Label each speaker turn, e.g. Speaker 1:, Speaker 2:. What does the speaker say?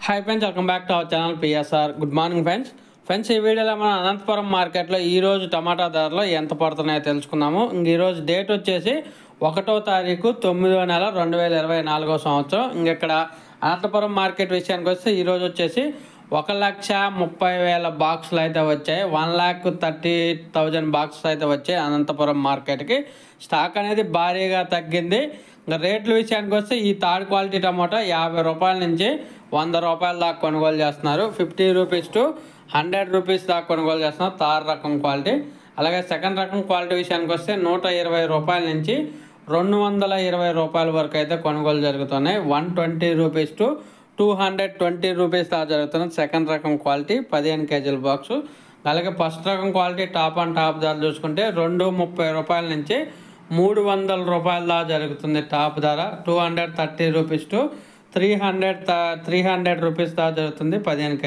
Speaker 1: Hi friends, welcome back to our channel PSR. Good morning friends. ఈ వీడియోలో మనం అనంతపురం మార్కెట్లో ఈరోజు టమాటా ధరలు ఎంత పడుతున్నాయో తెలుసుకుందాము. ఈరోజు డేట్ వచ్చేసి 1వ తారీఖు 9వ నెల 2024 సంవత్సరం. ఇక్కడ అనంతపురం మార్కెట్ విషయానికి వస్తే ఈరోజు వచ్చేసి 1,30,000 బాక్సులు అయితే వచ్చాయి. 1,30,000 బాక్సెస్ అయితే వచ్చాయి అనంతపురం మార్కెట్కి. స్టాక్ అనేది భారీగా తగ్గింది. ఇంకా రేట్ల విషయానికి వస్తే ఈ థర్డ్ క్వాలిటీ టమాటా 50 రూపాయల నుంచి 100 రూపాయల దాకా కొనుగోలు చేస్తున్నారు. 50 రూపీస్ టు 100 రూపీస్ దాకా కొనుగోలు చేస్తున్నారు థర్డ్ రకం క్వాలిటీ. అలాగే సెకండ్ రకం క్వాలిటీ విషయానికి వస్తే 120 రూపాయల నుంచి 220 రూపాయల వరకు అయితే కొనుగోలు జరుగుతున్నాయి. 120 రూపీస్ టు 220 రూపీస్ దాకా జరుగుతున్నది సెకండ్ రకం క్వాలిటీ 15 కేజీల బాక్సు. అలాగే ఫస్ట్ రకం క్వాలిటీ టాప్ అండ్ టాప్ ధర చూసుకుంటే 230 రూపాయల నుంచి 300 రూపాయల దాకా జరుగుతుంది. టాప్ ధర 230 రూపీస్ టు 300 రూపీస్ దాకా జరుగుతుంది 15 కేజీ.